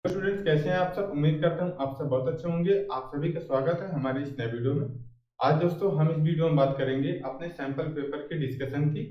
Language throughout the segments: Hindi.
स्टूडेंट्स कैसे हैं आप सब। उम्मीद करता हूं आप सब बहुत अच्छे होंगे। आप सभी का स्वागत है हमारे इस नए वीडियो में। आज दोस्तों हम इस वीडियो में बात करेंगे अपने सैंपल पेपर के डिस्कशन की,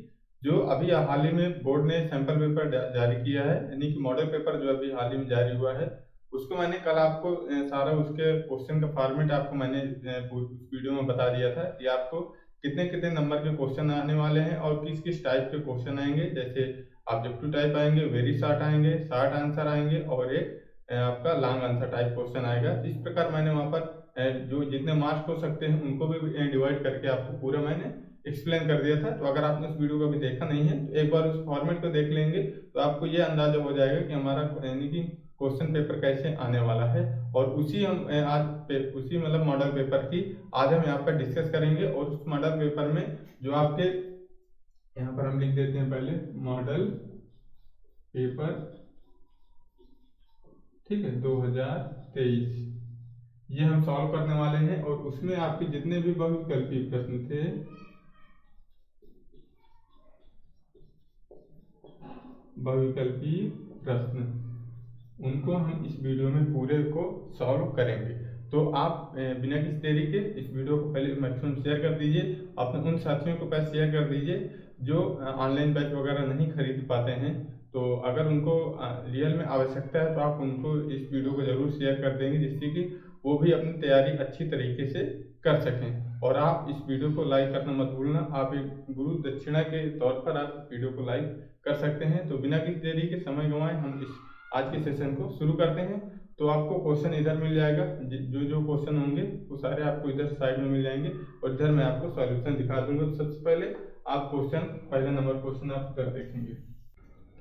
जो अभी हाल ही में बोर्ड ने सैंपल पेपर जारी किया है, यानी कि मॉडल पेपर जो अभी हाल ही में जारी हुआ है। उसको मैंने कल आपको सारा उसके क्वेश्चन का फॉर्मेट आपको मैंने उस वीडियो में बता दिया था कि आपको कितने कितने नंबर के क्वेश्चन आने वाले हैं और किस किस टाइप के क्वेश्चन आएंगे। जैसे ऑब्जेक्टिव टाइप आएंगे, वेरी शॉर्ट आएंगे, शॉर्ट आंसर आएंगे और एक आपका लॉन्ग आंसर टाइप क्वेश्चन आएगा। इस प्रकार मैंने वहाँ पर जो जितने मार्क्स हो सकते हैं उनको भी डिवाइड करके आपको पूरा मैंने एक्सप्लेन कर दिया था। तो अगर आपने उस वीडियो को अभी देखा नहीं है तो एक बार उस फॉर्मेट को देख लेंगे तो आपको ये अंदाजा हो जाएगा कि हमारा यानी कि क्वेश्चन पेपर कैसे आने वाला है। और उसी हम उसी मतलब मॉडल पेपर की आज हम यहाँ पर डिस्कस करेंगे। और उस मॉडल पेपर में जो आपके यहाँ पर हम लिख देते हैं पहले मॉडल पेपर, ठीक है, 2023 ये हम सॉल्व करने वाले हैं। और उसमें आपके जितने भी बहुविकल्पी प्रश्न थे, बहुविकल्पी प्रश्न, उनको हम इस वीडियो में पूरे को सॉल्व करेंगे। तो आप बिना किसी देरी के इस वीडियो को पहले मैक्सिमम शेयर कर दीजिए, अपने उन साथियों को पास शेयर कर दीजिए जो ऑनलाइन बैच वगैरह नहीं खरीद पाते हैं। तो अगर उनको रियल में आवश्यकता है तो आप उनको इस वीडियो को जरूर शेयर कर देंगे, जिससे कि वो भी अपनी तैयारी अच्छी तरीके से कर सकें। और आप इस वीडियो को लाइक करना मत भूलना। आप एक गुरु दक्षिणा के तौर पर आप इस वीडियो को लाइक कर सकते हैं। तो बिना किसी देरी के समय गंवाए हम इस आज के सेशन को शुरू करते हैं। तो आपको क्वेश्चन इधर मिल जाएगा, जो जो क्वेश्चन होंगे वो सारे आपको इधर साइड में मिल जाएंगे और इधर मैं आपको सॉल्यूशन दिखा दूंगा। तो सबसे पहले आप क्वेश्चन, पहला नंबर क्वेश्चन आप इधर देखेंगे।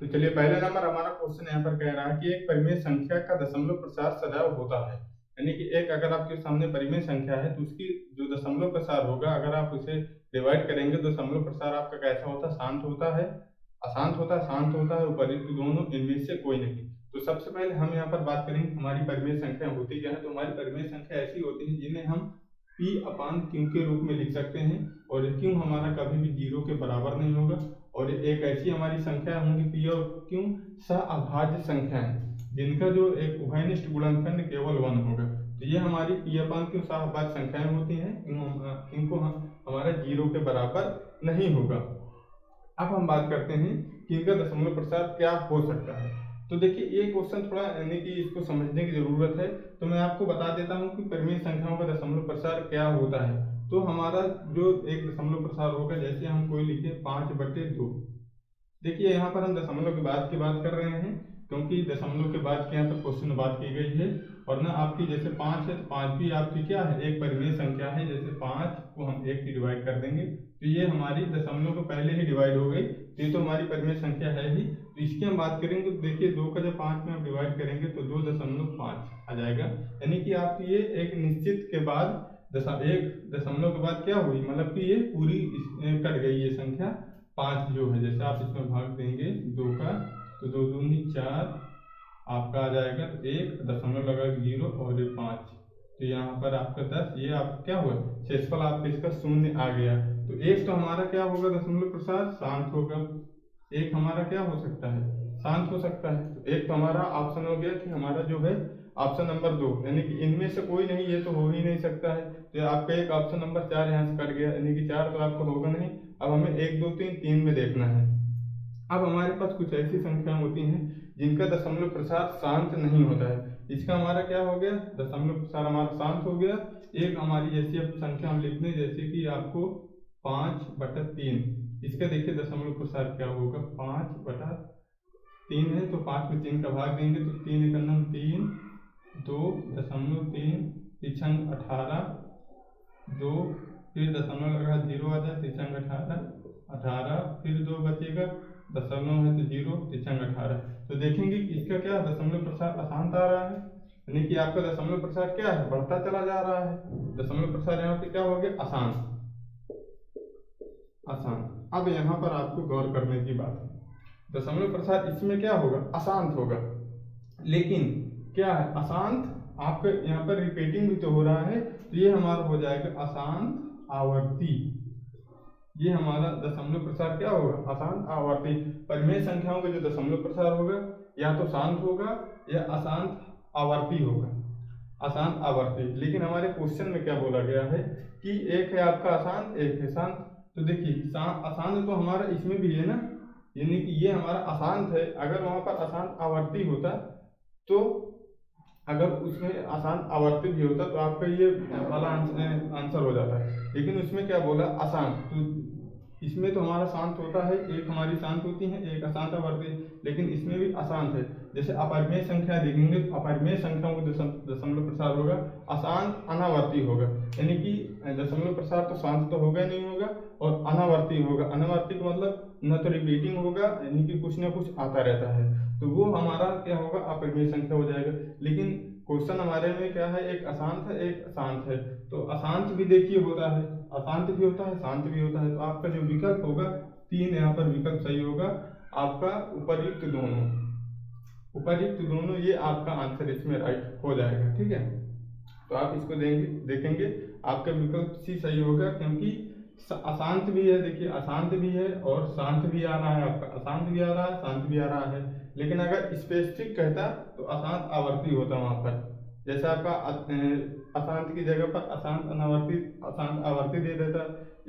तो चलिए, पहला नंबर हमारा क्वेश्चन यहाँ पर कह रहा है कि एक परिमेय संख्या का दशमलव प्रसार सदैव होता है। यानी कि एक अगर आपके सामने परिमेय संख्या है तो उसकी जो दशमलव प्रसार होगा, अगर आप उसे डिवाइड करेंगे तो दशमलव प्रसार आपका कैसा होता है? शांत होता है, अशांत होता है, शांत होता है, उपयुक्त दोनों, इनमें से कोई नहीं। तो सबसे पहले हम यहाँ पर बात करेंगे हमारी परिमेय संख्या होती क्या है। तो हमारी परिमेय संख्या ऐसी होती है जिन्हें हम P अपान Q के रूप में लिख सकते हैं। और Q हमारा कभी भी जीरो के बराबर नहीं होगा। और एक ऐसी हमारी संख्या होंगी P और Q सहअभाज्य संख्या है, जिनका जो एक उभयनिष्ठ गुणनखंड केवल 1 होगा। तो ये हमारी P अपान Q सहअभाज्य संख्याएं होती हैं। इनको हमारा जीरो के बराबर नहीं होगा। अब हम बात करते हैं कि इनका दशमलव प्रसार क्या हो सकता है। तो देखिए, ये क्वेश्चन थोड़ा यानी कि इसको समझने की जरूरत है। तो मैं आपको बता देता हूँ कि परिमेय संख्याओं का दशमलव प्रसार क्या होता है। तो हमारा जो एक दशमलव प्रसार होगा, जैसे हम कोई लिखे 5/2। देखिए, यहाँ पर हम दशमलव के बाद की बात कर रहे हैं, क्योंकि दशमलव के बाद के यहाँ पर क्वेश्चन बात की गई है। और ना आपकी जैसे 5 है तो 5 भी आपकी क्या है? एक परिमेय संख्या है। जैसे 5 को हम 1 से डिवाइड कर देंगे तो ये हमारी दशमलव को पहले ही डिवाइड हो गई, तो ये तो हमारी परिमेय संख्या है ही। तो इसकी हम बात करेंगे तो देखिए, 2 का जब 5 में आप डिवाइड करेंगे तो 2.5 आ जाएगा। यानी कि आपकी ये एक निश्चित के बाद एक दशमलव के बाद क्या हुई, मतलब कि ये पूरी कट गई ये संख्या 5 जो है। जैसे आप इसमें भाग देंगे 2 का तो 2 दूनी 4 आपका आ जाएगा। तो 1 दशमलव लगा 0 और ये 5, तो यहाँ पर आपका 10, ये आप क्या हुआ? शेषफल आपका इसका 0 आ गया। तो एक तो हमारा क्या होगा? दशमलव प्रसार शांत होगा। एक हमारा क्या हो सकता है? शांत हो सकता है। तो एक तो हमारा ऑप्शन हो गया कि हमारा जो है ऑप्शन नंबर 2, यानी कि इनमें से कोई नहीं, ये तो हो ही नहीं सकता है। तो आपका एक ऑप्शन नंबर 4 यहाँ से कट गया, यानी कि 4 तो आपका होगा नहीं। अब हमें 1 2 3 3 में देखना है। अब हमारे पास कुछ ऐसी संख्याएं होती हैं जिनका दशमलव प्रसार शांत नहीं होता है। इसका हमारा क्या हो गया? दशमलव प्रसार हमारा शांत हो गया। एक हमारी जैसी अब संख्या हम लिखने, जैसे कि आपको 5/3, इसका देखिए दशमलव प्रसार क्या होगा? 5/3 है तो 5 में 3 का भाग देंगे तो 3 1 3, 2.3, 3 18, 2, फिर दशमलव लगा 0 आ जाए, 3 18, 18, फिर 2 बचेगा, दशमलव है तो 0, 3 18। तो देखेंगे कि इसका क्या दशमलव प्रसार अशांत आ रहा है, यानी कि आपका दशमलव प्रसार क्या है? बढ़ता चला जा रहा है। दशमलव प्रसार यहाँ पे क्या हो गया? अशांत, अशांत। अब यहाँ पर आपको गौर करने की बात है, दशमलव प्रसार इसमें क्या होगा? अशांत होगा। लेकिन क्या है? अशांत आपका यहाँ पर रिपीटिंग भी तो हो रहा है, तो ये हमारा हो जाएगा अशांत आवर्ती। ये हमारा दशमलव प्रसार क्या होगा? अशांत आवर्ती। परिमेय संख्याओं का जो दशमलव प्रसार होगा या तो शांत होगा या अशांत आवर्ती होगा, अशांत आवर्ती। लेकिन हमारे क्वेश्चन में क्या बोला गया है कि एक है आपका अशांत, एक है शांत। तो देखिए अशांत तो हमारा इसमें भी है ना, यानी कि ये हमारा अशांत है। अगर वहां पर अशांत आवर्ती होता तो अगर उसमें अशांत आवर्ती भी होता तो आपका ये वाला आंसर हो जाता है। लेकिन उसमें क्या बोला अशांत, तो इसमें तो हमारा शांत होता है, एक हमारी शांत होती है, एक अशांत आवर्ती, लेकिन इसमें भी अशांत है। जैसे अपरिमेय संख्या देखेंगे तो अपरिमेय संख्याओं को दशमलव प्रसार होगा, अशांत अनावर्ती होगा। यानी कि दशमलव प्रसार तो शांत तो होगा नहीं होगा, और अनावर्ती होगा। अनावर्ती का मतलब न तो रिपीटिंग होगा, यानी कि कुछ ना कुछ आता रहता है, तो वो हमारा क्या होगा, अपरिमेय संख्या हो जाएगा। लेकिन क्वेश्चन हमारे में क्या है, एक अशांत है एक शांत है। तो अशांत भी देखिए होता है, अशांत भी होता है, शांत भी होता है। तो आपका जो विकल्प होगा 3 यहाँ पर विकल्प सही होगा आपका, उपर्युक्त दोनों, उपर्युक्त दोनों, ये आपका आंसर इसमें राइट हो जाएगा। ठीक है, तो आप इसको देखेंगे आपका विकल्प सी सही होगा, क्योंकि अशांत भी है, देखिए अशांत भी है और शांत भी आ रहा है, आपका अशांत भी आ रहा है, शांत भी आ रहा है। लेकिन अगर स्पेसिफिक कहता तो अशांत आवर्ती होता वहां पर। जैसे आपका अशांत की जगह पर अशांत अनावर्ती, अशांत आवर्ती दे देता,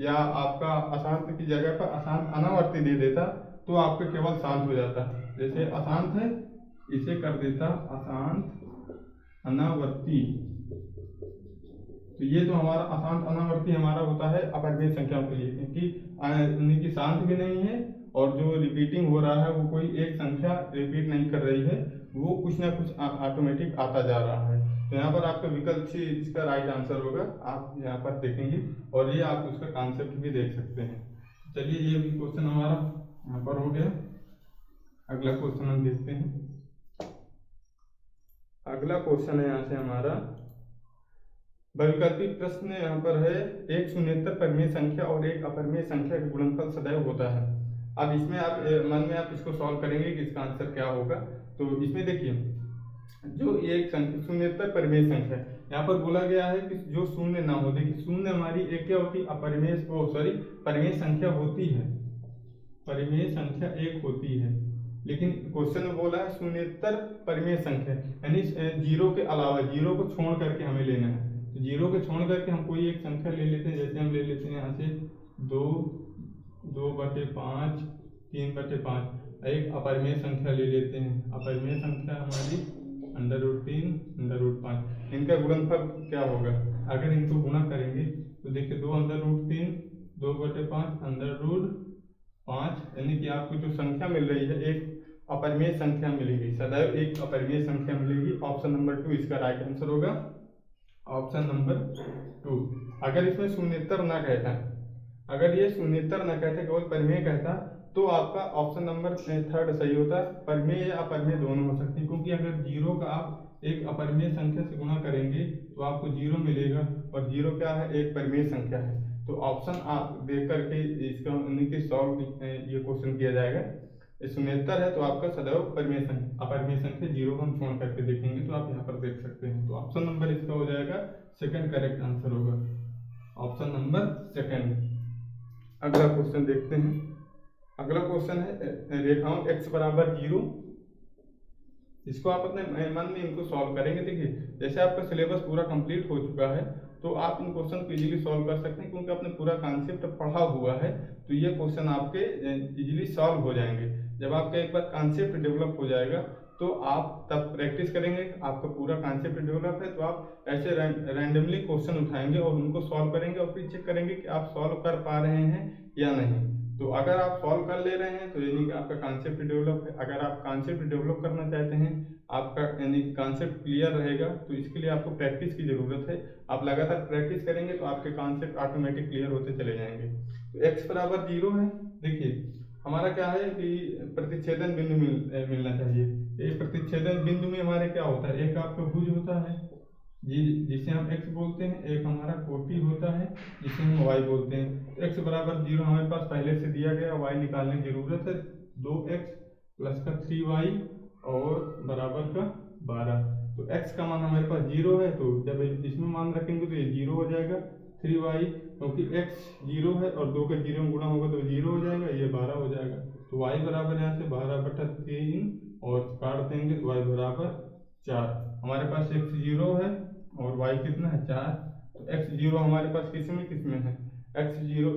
या आपका अशांत की जगह पर अशांत अनावर्ती दे देता, तो आपका केवल शांत हो जाता। जैसे अशांत है, इसे कर देता अशांत अनावर्ती। तो ये तो हमारा अशांत अनावर्ती हमारा होता है अपरिमेय संख्याओं के लिए, क्योंकि शांत भी नहीं है और जो रिपीटिंग हो रहा है वो कोई एक संख्या रिपीट नहीं कर रही है, वो कुछ ना कुछ ऑटोमेटिक आता जा रहा है। तो यहाँ पर आपका विकल्प सी इसका राइट आंसर होगा। आप यहाँ पर देखेंगे और ये आप उसका कॉन्सेप्ट भी देख सकते हैं। चलिए ये भी क्वेश्चन हमारा यहाँ पर हो गया। अगला क्वेश्चन हम देखते हैं। अगला क्वेश्चन है यहाँ से हमारा बहुविकल्पी प्रश्न यहाँ पर है, एक शून्येतर परिमेय संख्या और एक अपरिमेय संख्या का गुणनफल सदैव होता है। अब इसमें आप मन में आप इसको सॉल्व करेंगे कि इसका आंसर क्या होगा। तो इसमें देखिए जो एक शून्येतर परिमेय संख्या, यहाँ पर बोला गया है कि जो शून्य ना हो। देखिए शून्य हमारी एक क्या होती है, अपरिमेय परिमेय संख्या होती है, परिमेय संख्या एक होती है। लेकिन क्वेश्चन में बोला है शून्येतर परिमेय संख्या, यानी जीरो के अलावा, जीरो को छोड़ करके हमें लेना है। तो जीरो को छोड़ करके हम कोई एक संख्या ले लेते हैं। जैसे हम ले लेते हैं यहाँ से 2/5, 3/5, एक अपरिमेय संख्या ले लेते हैं। अपरिमेय संख्या हमारी √3, √5। इनका गुणनफल क्या होगा, अगर इनको गुणा करेंगे तो देखिए 2√3, 2/5, √5, यानी कि आपको जो संख्या मिल रही है एक अपरिमेय संख्या मिलेगी, सदैव एक अपरिमेय संख्या मिलेगी। ऑप्शन नंबर 2 इसका राइट आंसर होगा, ऑप्शन नंबर 2। अगर इसमें शून्येतर ना कहता, अगर ये शून्येतर ना कहता, केवल परिमेय कहता, तो आपका ऑप्शन नंबर 3 सही होता। परिमेय या अपरिमेय दोनों हो सकती है, क्योंकि अगर जीरो का आप एक अपरिमेय संख्या से गुणा करेंगे तो आपको जीरो मिलेगा, और जीरो क्या है, एक परिमेय संख्या है। तो ऑप्शन आप देख करके इसका सॉल्व ये क्वेश्चन किया जाएगा। शून्येतर है तो आपका सदैव परिमेय संख्या, अपरिमेय संख्या जीरो को हम छोड़ करके देखेंगे, तो आप यहाँ पर देख सकते हैं। तो ऑप्शन नंबर इसका हो जाएगा सेकंड करेक्ट आंसर होगा, ऑप्शन नंबर सेकंड। अगला क्वेश्चन देखते हैं। अगला क्वेश्चन है रेखाओं x बराबर 0। इसको आप अपने मन में इनको सॉल्व करेंगे। देखिए जैसे आपका सिलेबस पूरा कंप्लीट हो चुका है तो आप इन क्वेश्चन को इजीली सॉल्व कर सकते हैं, क्योंकि आपने पूरा कॉन्सेप्ट पढ़ा हुआ है। तो ये क्वेश्चन आपके इजीली सॉल्व हो जाएंगे। जब आपका एक बार कॉन्सेप्ट डेवलप हो जाएगा तो आप तब प्रैक्टिस करेंगे, आपका पूरा कॉन्सेप्ट डेवलप है तो आप ऐसे रैंडमली क्वेश्चन उठाएंगे और उनको सॉल्व करेंगे, और फिर चेक करेंगे कि आप सॉल्व कर पा रहे हैं या नहीं। तो अगर आप सॉल्व कर ले रहे हैं तो यानी कि आपका कॉन्सेप्ट डेवलप है। अगर आप कॉन्सेप्ट डेवलप करना चाहते हैं, आपका यानी कॉन्सेप्ट क्लियर रहेगा, तो इसके लिए आपको प्रैक्टिस की ज़रूरत है। आप लगातार प्रैक्टिस करेंगे तो आपके कॉन्सेप्ट ऑटोमेटिक क्लियर होते चले जाएंगे। तो x बराबर 0 है। देखिए हमारा क्या है कि प्रतिच्छेदन बिंदु मिलना चाहिए। ये प्रतिच्छेदन बिंदु में हमारे क्या होता है, एक आपका भुज होता है जिसे हम x बोलते हैं, एक हमारा कोटि होता है जिसे हम y बोलते हैं। तो x बराबर 0 हमारे पास पहले से दिया गया, y निकालने की जरूरत है। 2x प्लस का 3y और बराबर का 12। तो x का मान हमारे पास 0 है, तो जब इसमें मान रखेंगे तो ये 0 हो जाएगा। 3y, क्योंकि x 0 है और 2 का 0 में गुणा होगा तो 0 हो जाएगा, ये 12 हो जाएगा। तो y बराबर यहाँ से 12/3 और काट देंगे तो y बराबर 4। हमारे पास x0 है और y कितना है 4। तो x0 हमारे पास किस में है, x0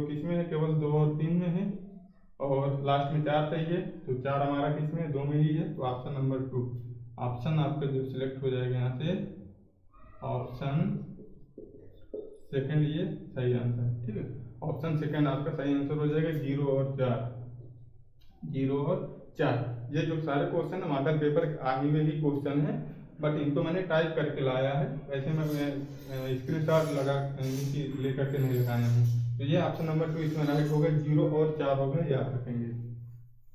किस में है, केवल 2 और 3 में है, और लास्ट में 4 चाहिए। तो 4 हमारा किस में है, 2 में ही है। तो ऑप्शन नंबर 2 ऑप्शन आपका जो सिलेक्ट हो जाएगा यहाँ से, ऑप्शन सेकंड, ये सही आंसर है। ठीक है, ऑप्शन सेकंड आपका सही आंसर हो जाएगा। 0 और 4। ये जो सारे क्वेश्चन है मॉडल पेपर आगे में ही क्वेश्चन है, बट इनको मैंने टाइप करके लाया है, वैसे मैं स्क्रीनशॉट लगा लेकर के नहीं लगाया हूँ। तो ये ऑप्शन नंबर 2 इसमें राइट होगा। 0 और 4 होगा, याद रखेंगे।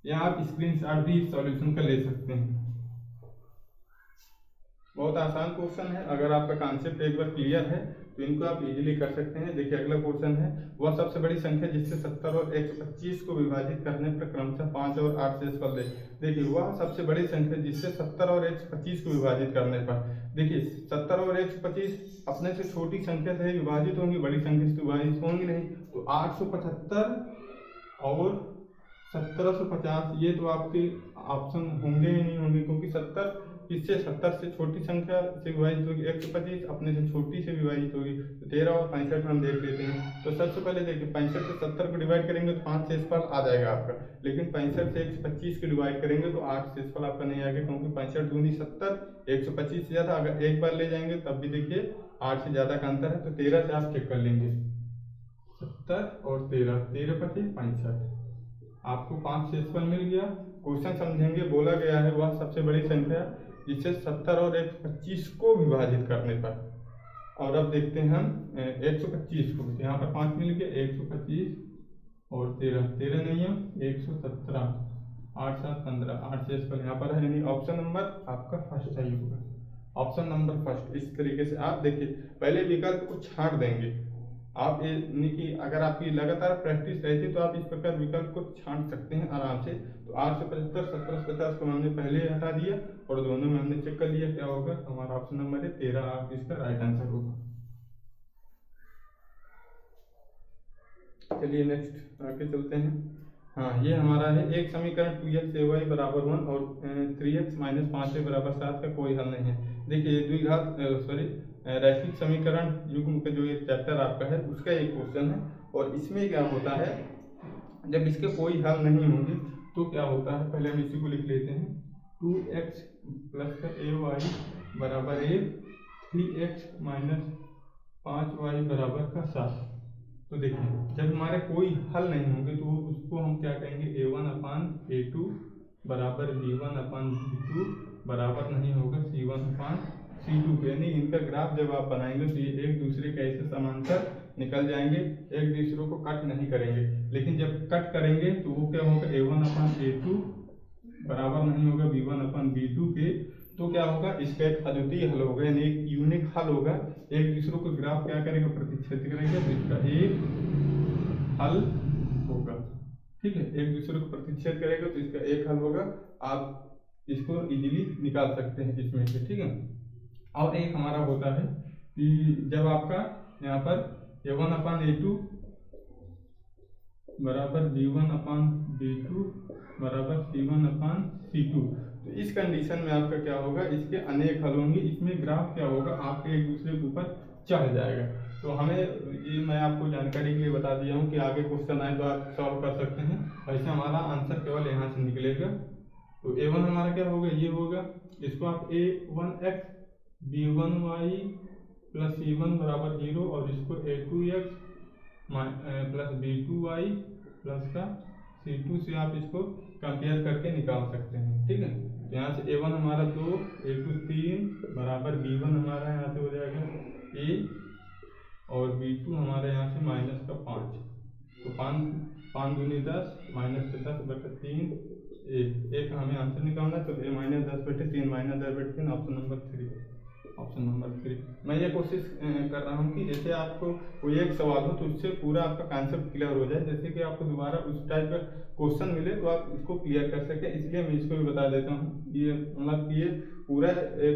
या आप स्क्रीनशॉट भी सॉल्यूशन का ले सकते हैं। बहुत आसान क्वेश्चन है, अगर आपका कॉन्सेप्ट एक बार क्लियर है तो इनको आप इजीली कर सकते हैं। देखिए अगला क्वेश्चन है, वह सबसे बड़ी संख्या जिससे 70 और 125 को विभाजित करने पर क्रमशः 5 और 8 शेषफल दे। देखिए वह सबसे बड़ी संख्या जिससे 70 और 125 को विभाजित करने पर, देखिए 70 और 125 अपने से छोटी संख्या से विभाजित होंगी, बड़ी संख्या से विभाजित होंगी नहीं। तो 875 और 1750 ये तो आपके ऑप्शन होंगे ही नहीं होंगे, क्योंकि 70 इससे 70 से छोटी संख्या से विभाजित होगी, 125 अपने से छोटी से विभाजित होगी। तो 13 और 65 हम देख लेते हैं। तो सबसे पहले देखिए 65 से 70 को डिवाइड करेंगे तो 5 शेषफल आ जाएगा आपका, लेकिन 65 से 125 को डिवाइड करेंगे तो 8 शेषफल आपका नहीं आएगा, क्योंकि 65 दूनी 70, 125 से ज़्यादा। अगर एक बार ले जाएंगे तब भी देखिए 8 से ज़्यादा का अंतर है। तो 13 से आप चेक कर लेंगे, 70 और 13, 13 पचे 65, आपको 5 शेषफल मिल गया। क्वेश्चन समझेंगे, बोला गया है वह सबसे बड़ी संख्या जिससे 70 और 125 को विभाजित करने पर। और अब देखते हैं हम 125 को, यहाँ पर 5 मिल गया, 125 और 13 नहीं है, 117, 8 7 15, 8 शेषफल यहाँ पर है, यानी ऑप्शन नंबर आपका फर्स्ट सही होगा। Option number first. इस तरीके से आप देखिए पहले विकल्प को छांट देंगे आप, ये नहीं कि अगर आपकी लगातार प्रैक्टिस रहती तो आप इस प्रकार विकल्प को छांट सकते हैं आराम से। तो 8 से 75, 17 से 50 को हमने पहले हटा दिया और दोनों में हमने चेक कर लिया क्या होगा। हमारा ऑप्शन नंबर है 13 आप इसका राइट आंसर होगा। चलिए नेक्स्ट आगे चलते हैं। हाँ, ये हमारा है एक समीकरण 2x बराबर 1 और 3x माइनस 5y बराबर 7 का कोई हल नहीं है। देखिए द्विघात रैखिक समीकरण युग्म का जो एक चैप्टर आपका है उसका एक क्वेश्चन है, और इसमें क्या होता है जब इसके कोई हल नहीं होंगे तो क्या होता है, पहले हम इसी को लिख लेते हैं। 2x प्लस का ay बराबर 1, 3x माइनस 5y बराबर का 7। तो देखिए जब हमारे कोई हल नहीं होंगे तो उसको हम क्या कहेंगे, a1/a2 बराबर b1/b2 बराबर नहीं होगा c1/c2। यानी इनका ग्राफ जब आप बनाएंगे तो ये एक दूसरे के ऐसे समांतर निकल जाएंगे, एक दूसरे को कट नहीं करेंगे। लेकिन जब कट करेंगे तो वो क्या होगा, a1/a2 बराबर नहीं होगा b1/b2 के। तो क्या होगा, इसका एक अद्वितीय हल होगा, यानी एक यूनिक हल होगा। एक दूसरे को ग्राफ क्या करेगा, प्रतिच्छेद करेंगे, तो इसका एक हल होगा। ठीक है, एक दूसरे को प्रतिच्छेद करेगा तो इसका एक हल होगा। आप इसको इजीली निकाल सकते हैं इसमें से। ठीक है, और एक हमारा होता है कि जब आपका यहाँ पर a1/a2 बराबर b1/b2 बराबर c1/c2, तो इस कंडीशन में आपका क्या होगा, इसके अनेक हल होंगे। इसमें ग्राफ क्या होगा, आपके एक दूसरे के ऊपर चढ़ जाएगा। तो हमें ये मैं आपको जानकारी के लिए बता दिया हूँ कि आगे क्वेश्चन आए तो आप सॉल्व कर सकते हैं। वैसे हमारा आंसर केवल यहाँ से निकलेगा। तो a1 हमारा क्या होगा, ये होगा। इसको आप a1x b1y प्लस c1 बराबर 0 और इसको a2x प्लस b2y प्लस का c2 से आप इसको कंपेयर करके निकाल सकते हैं। ठीक है, तो यहाँ से a1 हमारा 2, a2 3 बराबर b1 हमारा यहाँ से हो जाएगा a और b2 हमारे यहाँ से माइनस का 5। तो 5 दूनी 10 माइनस 10/3 एक हमें आंसर निकालना है। तो a minus 10/3 minus 10/3 option number 3। Option number 3। मैं ये कोशिश कर रहा हूँ कि जैसे आपको कोई एक सवाल हो तो उससे पूरा आपका कॉन्सेप्ट क्लियर हो जाए, जैसे कि आपको दोबारा उस टाइप का क्वेश्चन मिले तो आप इसको क्लियर कर सकें। इसलिए मैं इसको भी बता देता हूँ। ये मतलब ये पूरा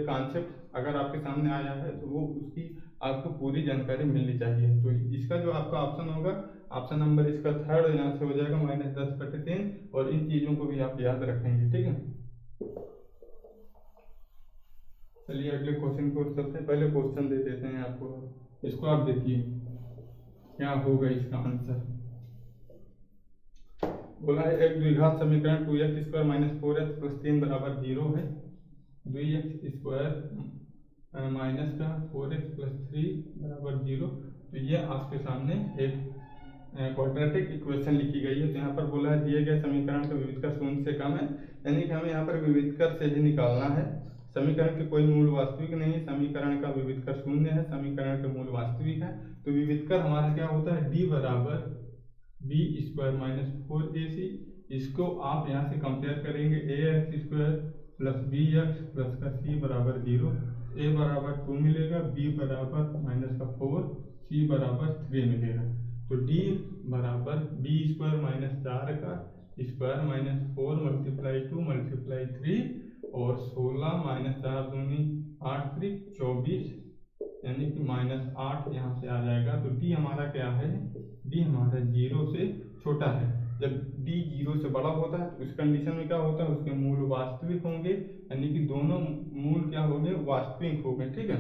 कॉन्सेप्ट अगर आपके सामने आया है तो वो उसकी आपको पूरी जानकारी मिलनी चाहिए। तो इसका जो आपका ऑप्शन होगा, ऑप्शन नंबर इसका थर्ड यहाँ से हो जाएगा माइनस 10/3। और इन चीज़ों को भी आप याद रखेंगे। ठीक है, चलिए अगले क्वेश्चन को चलते हैं। पहले क्वेश्चन दे देते हैं आपको, इसको आप देखिए क्या होगा इसका आंसर। बोला है एक द्विघात समीकरण 2x² - 4x + 3 = 0 है। 2x² माइनस का 4x + 3 = 0। तो ये आपके सामने एक क्वाड्रेटिक इक्वेशन लिखी गई है। तो यहाँ पर बोला है दिए गए समीकरण का विविधकर शून्य से कम है, यानी कि हमें यहाँ पर विविधकर से ही निकालना है। समीकरण के कोई मूल वास्तविक नहीं है, समीकरण का विविधकर शून्य है, समीकरण के मूल वास्तविक है। तो विविधकर हमारा क्या होता है, d बराबर b² - 4ac। इसको आप यहाँ से कंपेयर करेंगे, ax² + bx + का c बराबर 0। a बराबर 2 मिलेगा, b बराबर -4, c बराबर 3 मिलेगा। तो d बराबर b² - 4 का स्क्वायर -4 × 2 × 3 और 16 - 4 दूनी 8 × 3 24, यानी कि -8 यहाँ से आ जाएगा। तो d हमारा क्या है, d हमारा 0 से छोटा है। जब d 0 से बड़ा होता है तो उस कंडीशन में क्या होता है, उसके मूल वास्तविक होंगे, यानी कि दोनों मूल क्या होंगे, वास्तविक होंगे। ठीक है,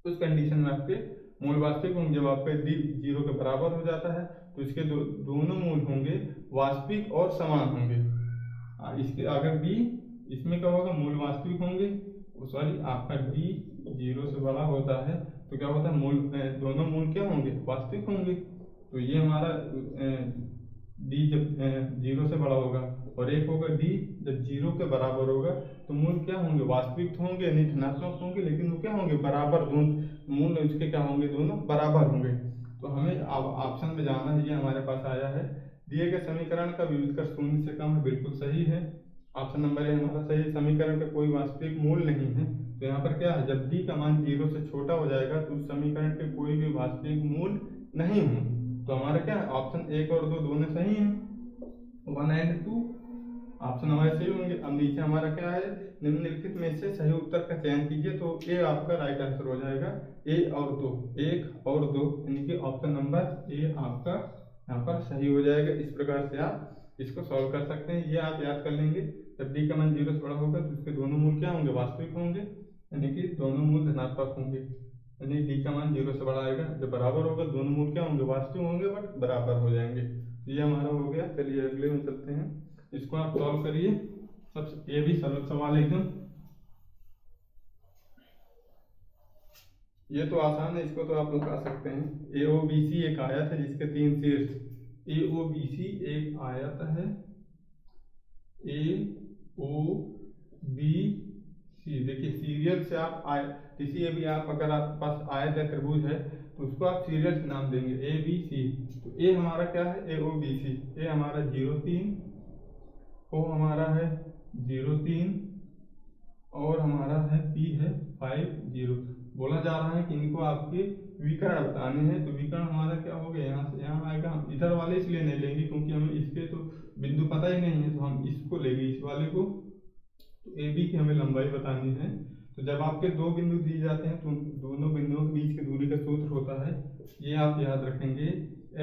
उस कंडीशन में आपके मूल वास्तविक होंगे। जब आपके d 0 के बराबर हो जाता है तो इसके दोनों मूल होंगे वास्तविक और समान होंगे। इसके अगर d इसमें क्या होगा, मूल वास्तविक होंगे, सॉरी आपका d 0 से बड़ा होता है तो क्या होता है, मूल दोनों मूल क्या होंगे, वास्तविक होंगे। तो ये हमारा d जब 0 से बड़ा होगा, और एक होगा d जब 0 के बराबर होगा तो मूल क्या होंगे, वास्तविक तो होंगे, यानी धनात्मक होंगे, लेकिन वो क्या होंगे, बराबर। दोनों मूल इसके क्या होंगे, दोनों बराबर होंगे। तो हमें अब ऑप्शन में जाना है, ये हमारे पास आया है दिए गए समीकरण का विविधकर शून्य से कम है, बिल्कुल सही है। ऑप्शन नंबर ए हमारा सही है। समीकरण का कोई वास्तविक मूल नहीं है, तो यहाँ पर क्या है, जब d का मान 0 से छोटा हो जाएगा तो उस समीकरण के कोई भी वास्तविक मूल नहीं होंगे। तो हमारा क्या है, ऑप्शन 1 और 2 दोनों सही हैं, 1 और 2 ऑप्शन हमारे सही होंगे। अब नीचे हमारा क्या है, निम्नलिखित में से सही उत्तर का चयन कीजिए। तो ए आपका राइट आंसर हो जाएगा, 1 और 2, 1 और 2, यानी कि ऑप्शन नंबर ए आपका यहाँ पर सही हो जाएगा। इस प्रकार से आप इसको सॉल्व कर सकते हैं। ये आप याद कर लेंगे, जब डी का मान 0 से बड़ा होगा तो उसके दोनों मूल क्या होंगे, वास्तविक होंगे, यानी कि दोनों मूल धनात्मक होंगे, यानी डी का मान 0 से बड़ा आएगा। जब बराबर होगा दोनों मूल क्या होंगे, वास्तविक होंगे बट बराबर हो जाएंगे। तो ये हमारा हो गया। चलिए अगले में चलते हैं, इसको आप सॉल्व करिए। सबसे ये भी सरल सवाल है एकदम, ये तो आसान है, इसको तो आप लगा सकते हैं। AOBC एक आयत है जिसके 3 शीर्ष, AOBC एक आयत है, AOBC। देखिए सीरियल से आप किसी भी आप अगर आपके पास आयत या त्रिभुज है तो उसको आप सीरियल से नाम देंगे, ABC। तो A हमारा क्या है, AOBC। A हमारा 0 3, O हमारा है 0 3, और हमारा है P है 5 0। बोला जा रहा है कि इनको आपके विकर्ण बताने हैं। तो विकर्ण हमारा क्या हो गया, यहाँ से यहाँ आएगा। हम इधर वाले इसलिए नहीं लेंगे क्योंकि हमें इसके तो बिंदु पता ही नहीं है, तो हम इसको लेंगे, इस वाले को। तो ए बी की हमें लंबाई बतानी है। तो जब आपके दो बिंदु दिए जाते हैं तो दोनों बिंदुओं के बीच की दूरी का सूत्र होता है, ये आप याद रखेंगे,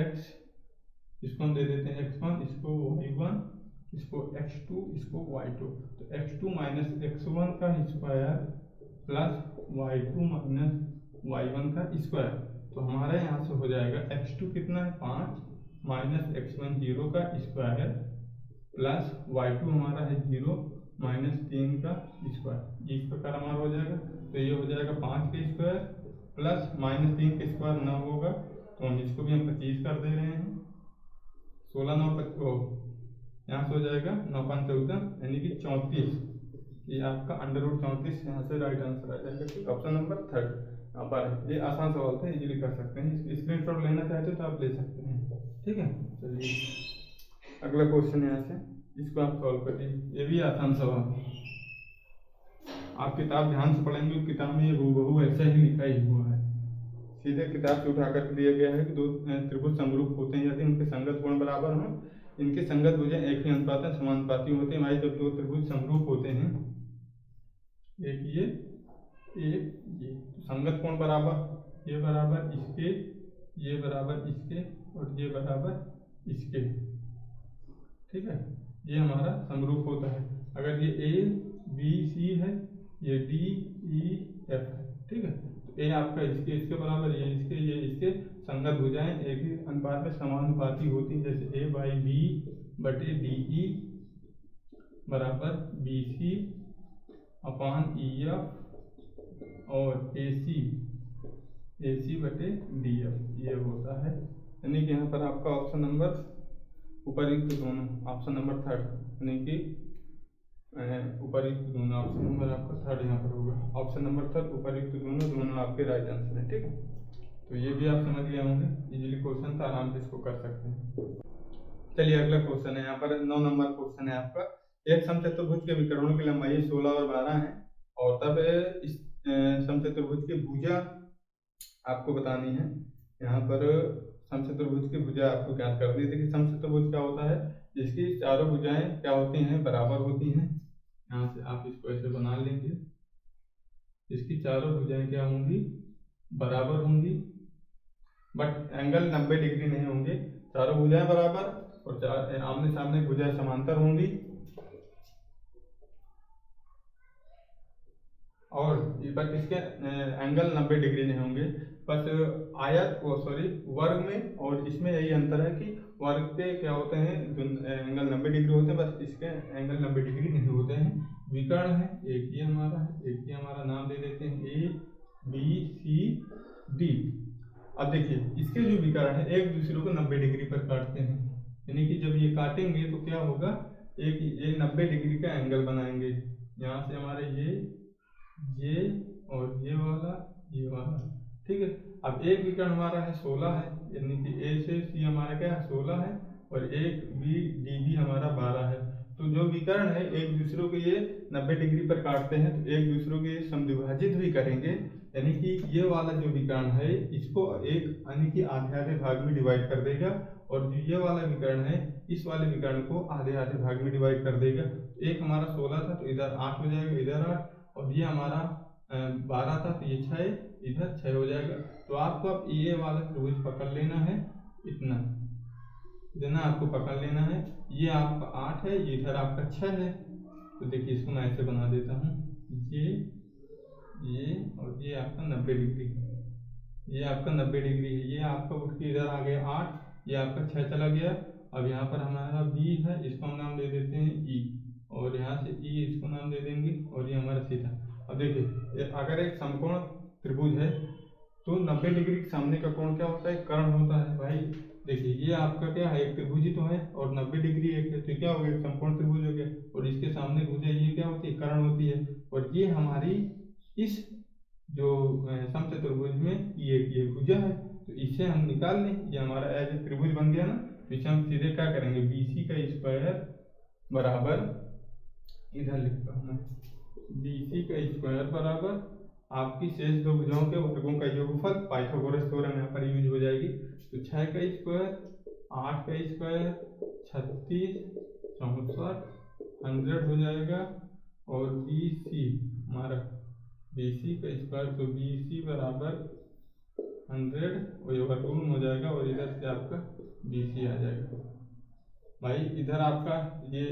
x, इसको हम दे देते हैं x1, इसको y1, इसको x2, इसको y2। तो x2 - x1 का स्क्वायर प्लस y2 - y1 का स्क्वायर। तो हमारा यहाँ से हो जाएगा x2 कितना है 5 - x1 0 का स्क्वायर प्लस y2 हमारा है 0 - 3 का स्क्वायर। इस प्रकार हमारा हो जाएगा। तो ये हो जाएगा 5 का स्क्वायर प्लस -3 का स्क्वायर 9 होगा, तो हम इसको भी हम 25 कर दे रहे हैं। 16 9 यहाँ से हो जाएगा 9 5 14, यानी कि 34। ये आपका √34 यहाँ से राइट आंसर आ जाएगा। ऑप्शन नंबर 3 यहाँ पर है। ये आसान सवाल था, इजीली कर सकते हैं। स्क्रीनशॉट लेना चाहते हो तो आप ले सकते हैं, ठीक है। चलिए अगला क्वेश्चन यहाँ से, इसको आप सॉल्व करिए। ये भी आसान सवाल, आप किताब ध्यान से पढ़ेंगे, किताब में ये हूबहू ऐसा ही लिखा ही हुआ है। सीधे किताब से उठा कर दिया गया है कि दो त्रिभुज समरूप होते हैं यदि उनके संगत कोण बराबर हों, इनके संगत भुजें एक ही अनुपात में समानुपाती होते हैं। भाई जब दो त्रिभुज समरूप होते हैं, एक ये एक ये, तो संगत कोण बराबर, ये बराबर इसके, ये बराबर इसके, और ये बराबर इसके, ठीक है। ये हमारा समरूप होता है। अगर ये A B C है, ये D ई एफ है, ठीक है। तो ए आपका इसके इसके बराबर, ये इसके संगत भुजाएं एक ही अनुपात में समानुपाती होती हैं, जैसे ए बाई बी बटे डी ई बराबर B C upon E F और ए सी बटे डी एफ ये होता है। यानी कि यहाँ पर आपका ऑप्शन नंबर उपर्युक्त दोनों, ऑप्शन नंबर थर्ड, यानी कि उपर्युक्त दोनों, ऑप्शन नंबर आपका थर्ड यहाँ पर होगा। ऑप्शन नंबर थर्ड उपर्युक्त दोनों आपके राइट आंसर है, ठीक है। तो ये भी आप समझ गए होंगे, इजीली क्वेश्चन था, आराम से इसको कर सकते हैं। चलिए अगला क्वेश्चन है, यहाँ पर 9 नंबर क्वेश्चन है आपका। एक समचतुर्भुज के विकर्णों की लंबाई 16 और 12 है, और तब इस समचतुर्भुज की भुजा आपको बतानी है। यहाँ पर समचतुर्भुज की भुजा आपको ज्ञात करनी है। देखिए समचतुर्भुज क्या होता है, जिसकी चारों भुजाएं क्या होती हैं, बराबर होती हैं। यहाँ से आप इसको ऐसे बना लेंगे, इसकी चारों भुजाएं क्या होंगी, बराबर होंगी, बट एंगल 90 डिग्री नहीं होंगे। चारों भुजाएं बराबर और आमने सामने भुजाएं समांतर होंगी, और बस इसके एंगल 90 डिग्री नहीं होंगे। बस आयत वर्ग में और इसमें यही अंतर है कि वर्ग पे क्या होते हैं, एंगल 90 डिग्री होते हैं, बस इसके एंगल 90 डिग्री नहीं होते हैं। विकर्ण है, एक ही हमारा है, एक ही हमारा नाम दे देते हैं ए बी सी डी। अब देखिए इसके जो विकर्ण है एक दूसरे को 90 डिग्री पर काटते हैं, यानी कि जब ये काटेंगे तो क्या होगा, एक 90 डिग्री का एंगल बनाएंगे। यहाँ से हमारे ये और ये वाला, ठीक है। अब एक विकर्ण हमारा है 16 है, यानी कि ए से सी हमारा क्या है 16 है, और एक बी डी बी हमारा 12 है। तो जो विकर्ण है एक दूसरे को ये 90 डिग्री पर काटते हैं, तो एक दूसरे को ये समद्विभाजित भी करेंगे, यानी कि ये वाला जो विकर्ण है इसको एक यानी कि आधे आधे भाग में डिवाइड कर देगा, और जो ये वाला विकर्ण है इस वाले विकर्ण को आधे आधे भाग में डिवाइड कर देगा। एक हमारा 16 था तो इधर 8 हो जाएगा, इधर 8, और ये हमारा 12 था तो ये 6, इधर 6 हो जाएगा। तो आपको अब ये वाला त्रिभुज पकड़ लेना है, इतना आपको पकड़ लेना है। ये आपका 8 है, ये इधर आपका 6 है। तो देखिए इसको मैं ऐसे बना देता हूँ, ये और ये आपका 90 डिग्री, ये आपका 90 डिग्री है। ये आपका उठ के इधर आ गया 8, ये आपका 6 चला गया। अब यहाँ पर हमारा बी है, इसको हम नाम दे देते हैं ई, और यहाँ से ई इसको नाम दे देंगे, और ये हमारा सीधा। अब देखिए अगर एक समकोण त्रिभुज है तो 90 डिग्री के सामने का कोण क्या होता है, कर्ण होता है। भाई देखिए ये आपका क्या है, एक त्रिभुज ही तो है, और 90 डिग्री एक है, तो क्या हो गया, समकोण त्रिभुज हो गया। और इसके सामने भुजा ये क्या होती है, कर्ण होती है। और ये हमारी इस जो समचतुर्भुज में ये भुजा है, तो इसे हम निकाल लें, ये हमारा एज ए त्रिभुज बन गया ना। तो इसे हम सीधे क्या करेंगे, BC का स्क्वायर बराबर, इधर लिखता हूँ मैं, BC का स्क्वायर बराबर आपकी शेष दो भुजाओं के वर्गों का योगफल, पाइथागोरस थ्योरम यहाँ पर यूज हो जाएगी। तो 6 का स्क्वायर, 8 का स्क्वायर, 36, 64, 100 हो जाएगा। और BC हमारा, BC का स्क्वायर, तो BC बराबर 100, और ये वर्गमूल हो जाएगा, और इधर से आपका BC आ जाएगा। भाई इधर आपका ये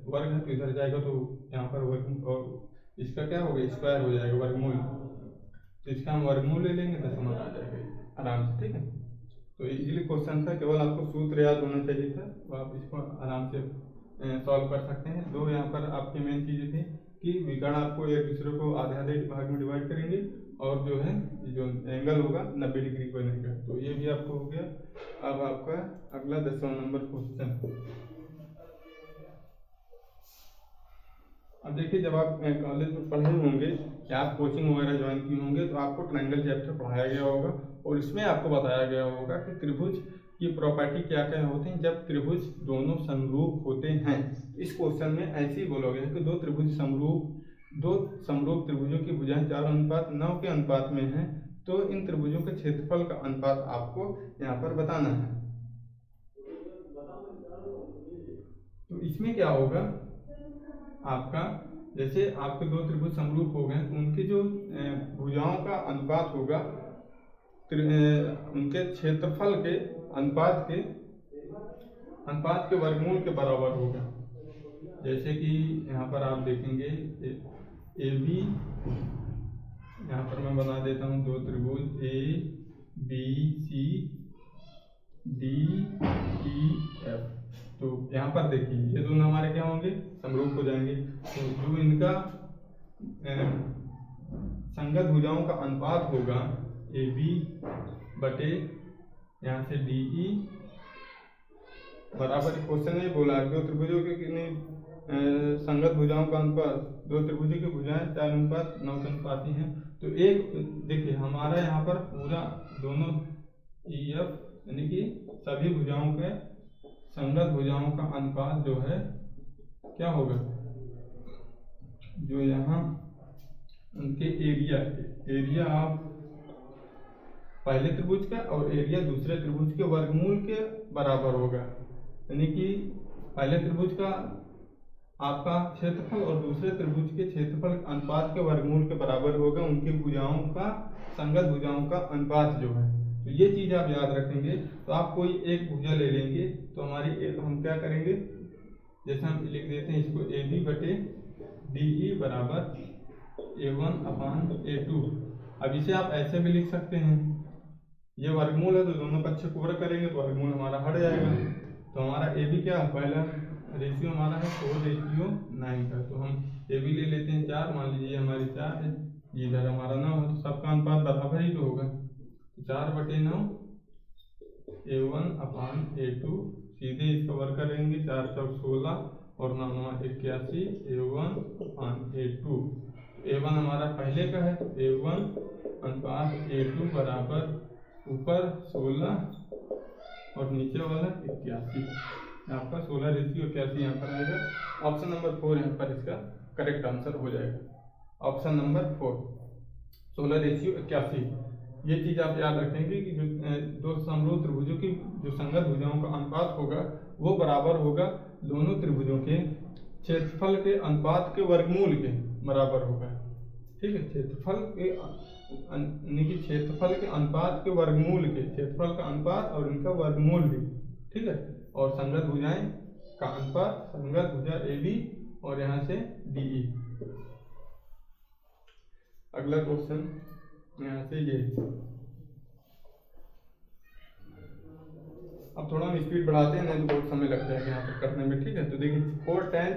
वर्ग है तो इधर जाएगा, तो यहाँ पर वर्ग, और इसका क्या होगा, स्क्वायर हो जाएगा, वर्गमूल। तो इसका हम वर्गमूल ले लेंगे तो समझ आ जाएगा आराम से, ठीक है। तो इजीली क्वेश्चन था, केवल आपको सूत्र याद होना चाहिए था, तो आप इसको आराम से सॉल्व कर सकते हैं। दो यहाँ पर आपकी मेन चीज़ें थी कि विकर्ण आपको एक दूसरे को आधे आधे भाग में डिवाइड करेंगे, और जो है जो एंगल होगा 90 डिग्री बनेगा। तो ये भी आपको हो गया। अब आपका अगला 10वां नंबर क्वेश्चन। अब देखिए जब आप कॉलेज में पढ़े होंगे या आप कोचिंग वगैरह ज्वाइन किए होंगे, तो आपको ट्रायंगल चैप्टर पढ़ाया गया होगा, और इसमें आपको बताया गया होगा कि त्रिभुज की प्रॉपर्टी क्या क्या होती हैं जब त्रिभुज दोनों समरूप होते हैं। इस क्वेश्चन में ऐसे ही बोलोगे कि दो समरूप त्रिभुजों की भुजाएं 4:9 के अनुपात में हैं, तो इन त्रिभुजों के क्षेत्रफल का अनुपात आपको यहाँ पर बताना है। तो इसमें क्या होगा आपका, जैसे आपके दो त्रिभुज समरूप हो गए, उनके जो भुजाओं का अनुपात होगा उनके क्षेत्रफल के अनुपात के वर्गमूल के बराबर होगा। जैसे कि यहाँ पर आप देखेंगे AB यहाँ पर मैं बना देता हूँ दो त्रिभुज A B C D E F. तो यहाँ पर देखिए ये दोनों हमारे क्या होंगे, समरूप हो जाएंगे। तो जो इनका संगत भुजाओं का अनुपात होगा ए बी बटे यहाँ से डी ई बराबर, क्वेश्चन में बोला है दो त्रिभुजों के कितने संगत भुजाओं का अनुपात, दो त्रिभुजों की भुजाएं 4:9 के अनुपाती हैं। तो एक देखिए हमारा यहाँ पर पूरा दोनों ई एफ यानी कि सभी भुजाओं के संगत भुजाओं का अनुपात जो है क्या होगा, जो यहाँ उनके एरिया ऑफ पहले त्रिभुज का और एरिया दूसरे त्रिभुज के वर्गमूल के बराबर होगा। यानी कि पहले त्रिभुज का आपका क्षेत्रफल और दूसरे त्रिभुज के क्षेत्रफल अनुपात के वर्गमूल के बराबर होगा उनकी भुजाओं का, संगत भुजाओं का अनुपात जो है। तो ये चीज आप याद रखेंगे। तो आप कोई एक भुजा ले लेंगे तो हमारी हम क्या करेंगे, जैसे हम लिख देते हैं इसको ए बी बटे डी ई बराबर A1/A2। अब इसे आप ऐसे भी लिख सकते हैं, ये वर्गमूल है तो दोनों पक्ष को वर्ग करेंगे तो वर्गमूल हमारा हट जाएगा। तो हमारा ए बी क्या है, पहला रेशियो हमारा है 4:9 का। तो हम ए बी ले लेते हैं 4, मान लीजिए हमारी 4 है, इधर हमारा 9 है, तो सबका अनुपात बराबर ही तो होगा। 4/9 A1/A2, सीधे इसका वर्ग करेंगे, 4 चौक 16 और 9 9 81 A1/A2। A1 हमारा पहले का है, A1/A2 बराबर ऊपर 16 और नीचे वाला 81, आपका 16:81 यहाँ पर आएगा। ऑप्शन नंबर 4 यहाँ पर इसका करेक्ट आंसर हो जाएगा। Option number 4 16:81। ये चीज आप याद रखेंगे कि जो दो समरूप त्रिभुजों की जो संगत भुजाओं का अनुपात होगा वो बराबर होगा दोनों त्रिभुजों के क्षेत्रफल के अनुपात के वर्गमूल के बराबर होगा। ठीक है, क्षेत्रफल के अनुपात के वर्गमूल के, क्षेत्रफल का अनुपात और इनका वर्गमूल भी। ठीक है, और संगत भुजाएं का अनुपात, संगत भुजा ए बी और यहाँ से डी ई। अगला क्वेश्चन यहाँ से ये, अब थोड़ा हम स्पीड बढ़ाते हैं नहीं तो बहुत समय लग जाएगा यहाँ पर करने में। ठीक है, तो देखिए 4 tan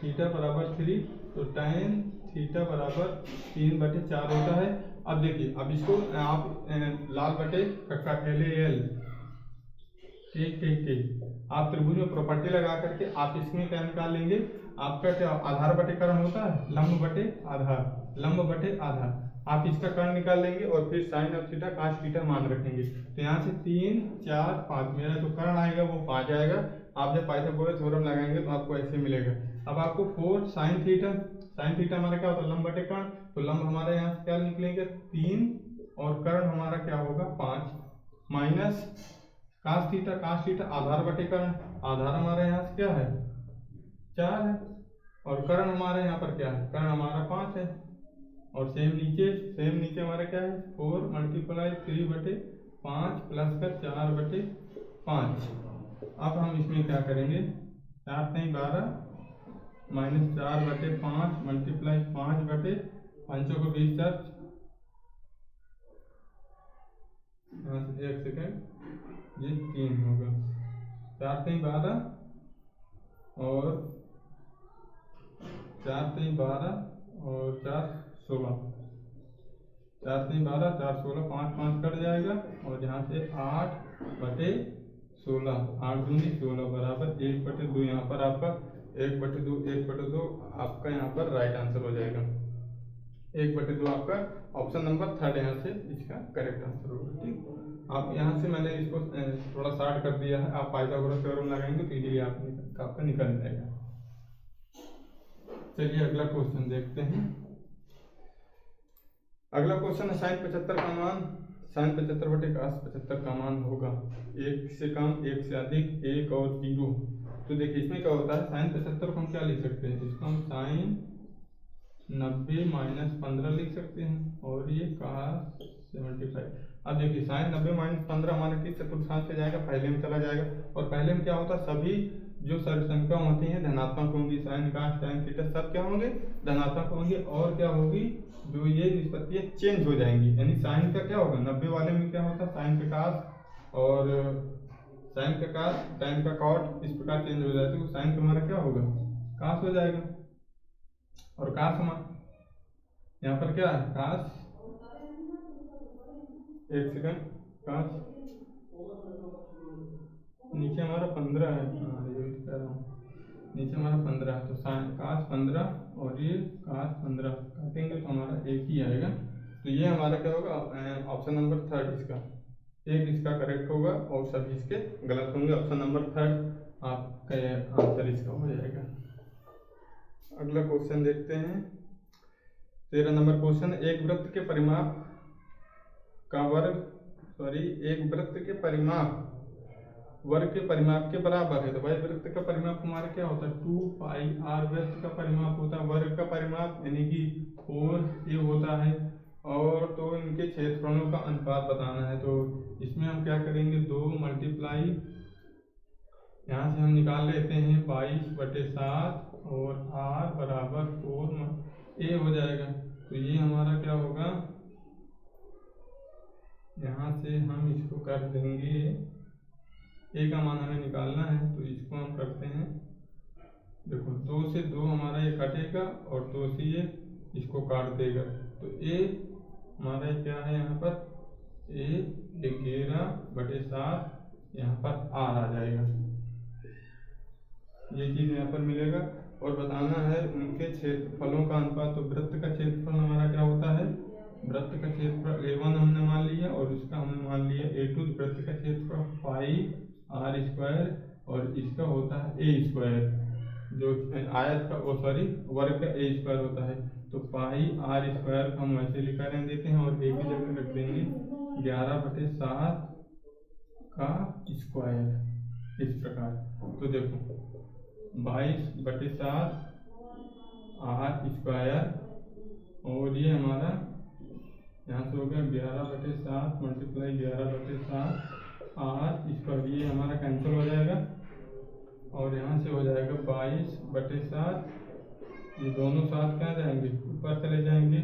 थीटा बराबर 3, तो tan थीटा बराबर 3/4 होता है। अब देखिए, अब इसको आप लाल बटे कक्का LAL ठीक आप त्रिभुज में प्रॉपर्टी लगा करके आप इसमें क्या निकाल लेंगे, आपका क्या आधार बटे कर्ण होता है, लंब बटे आधार। आप इसका कर्ण निकाल लेंगे और फिर sine of theta cos theta मान रखेंगे। तो यहाँ से 3 4 5 मेरा जो कर्ण आएगा वो 5 आएगा। आप जब पाइथागोरस थ्योरम लगाएंगे तो आपको ऐसे मिलेगा। अब आपको 4 sin थीटा हमारा क्या होता है, लंब बटे कर्ण। तो लंब हमारे यहाँ से क्या निकलेंगे 3 और कर्ण हमारा क्या होगा 5, माइनस cos थीटा आधार बटे कर्ण, आधार हमारे यहाँ से क्या है 4 है और कर्ण हमारे यहाँ पर क्या है, कर्ण हमारा 5 है। और सेम नीचे हमारा क्या है 4 × 3/5 प्लस का 4/5। अब हम इसमें क्या करेंगे, 4 3 12 माइनस 4/5 मल्टीप्लाई 5/5 को 20 यहाँ से 1 सेकेंड, ये 3 होगा। 4 3 12 और 4 3 12 और 4 16, 4 3 12 4 16 5 5 कट जाएगा और यहाँ से 8/16, 8 दूनी 16 बराबर 1/2। यहाँ पर आपका 1/2 आपका यहाँ पर राइट आंसर हो जाएगा। 1/2 आपका ऑप्शन नंबर 3 यहाँ से इसका करेक्ट आंसर होगा। ठीक, आप यहाँ से मैंने इसको थोड़ा शॉर्ट कर दिया है, आप पाइथागोरस थ्योरम लगाएंगे तो इजीली आपका निकल जाएगा। चलिए अगला क्वेश्चन देखते हैं। अगला क्वेश्चन है sin 75 का मान, sin 75 बटे cos 75 का मान होगा 1 से कम 1 से अधिक 1 और 0। तो देखिए इसमें क्या होता है, sin 75 को हम क्या लिख सकते हैं, इसको हम sin 90 - 15 लिख सकते हैं और ये cos 75। अब देखिए sin 90 - 15 हमारे किस चतुर्थांश से जाएगा, पहले में चला जाएगा और पहले में क्या होता है सभी जो सर्व संख्या होती हैं धनात्मक होंगी, साइन cos tan थीटा सब क्या होंगे, धनात्मक होंगे। और क्या होगी, जो ये निष्पत्तियां चेंज हो जाएंगी, यानी साइन का क्या होगा, 90 वाले में क्या होता है साइन का cos और साइन का cos tan का cot इस प्रकार चेंज हो जाती है, तो साइन का हमारा क्या होगा cos हो जाएगा। और cos हमारा यहाँ पर क्या है cos, एक सेकंड, cos नीचे हमारा 15 है, हाँ ये कह रहा हूँ, नीचे हमारा 15 है, तो साइन cos 15 और ये cos 15 काटेंगे तो हमारा एक ही आएगा। तो ये हमारा क्या होगा, ऑप्शन नंबर थर्ड इसका, एक इसका करेक्ट होगा और सभी इसके गलत होंगे। ऑप्शन नंबर थर्ड आपका आंसर इसका हो जाएगा। अगला क्वेश्चन देखते हैं, 13 नंबर क्वेश्चन, एक वृत्त के परिमाप का वर्ग एक वृत्त के परिमाप वर्ग के परिमाप के बराबर है। तो भाई वृत्त का परिमाप हमारा क्या होता है 2 पाई r, वृत्त का परिमाप होता है, वर्ग का परिमाप यानी कि 4 ये होता है। और तो इनके क्षेत्रफलों का अनुपात बताना है, तो इसमें हम क्या करेंगे 2 मल्टीप्लाई, यहाँ से हम निकाल लेते हैं 22/7 और r बराबर 4 ये हो जाएगा। तो ये हमारा क्या होगा, यहाँ से हम इसको कर देंगे, ए का मान हमें निकालना है तो इसको हम करते हैं, देखो 2 से 2 हमारा ये काटेगा और 2 से ये इसको काट देगा, तो ए हमारा क्या है यहाँ पर ए 11/7 यहाँ पर r आ जाएगा, ये चीज़ यहाँ पर मिलेगा। और बताना है उनके क्षेत्रफलों का अनुपात, तो वृत्त का क्षेत्रफल हमारा क्या होता है, वृत्त का क्षेत्रफल a1 हमने मान लिया और इसका हमने मान लिया a2, वृत्त का क्षेत्रफल पाई r² और इसका होता है a², जो आयत का वर्ग का a² होता है। तो पाई r² को हम वैसे लिखा रहने देते हैं और a की जगह रख देंगे 11/7 का स्क्वायर इस प्रकार। तो देखो 22/7 r² और ये हमारा यहाँ से हो गया 11/7 मल्टीप्लाई 11/7 r², ये हमारा कैंसिल हो जाएगा और यहाँ से हो जाएगा 22/7, ये दोनों साथ क्या जाएंगे ऊपर चले जाएंगे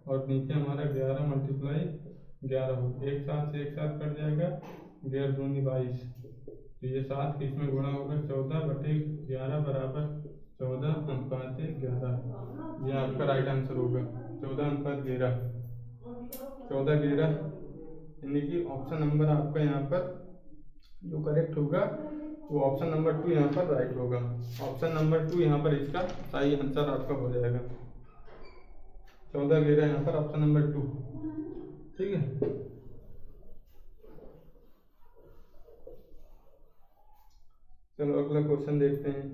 और नीचे हमारा 11 मल्टीप्लाई 11 हो, एक साथ से एक साथ कट जाएगा, 11 दूनी 22, तो ये 7 के इसमें गुणा होगा 14/11 बराबर 14:11, ये आपका राइट आंसर होगा 14:11, 14:11 यानी कि ऑप्शन नंबर आपका यहाँ पर जो करेक्ट होगा वो ऑप्शन नंबर 2 यहाँ पर राइट होगा। ऑप्शन नंबर 2 यहाँ पर इसका सही आंसर आपका हो जाएगा, 14:11 यहाँ पर ऑप्शन नंबर 2, ठीक है। चलो अगला क्वेश्चन देखते हैं,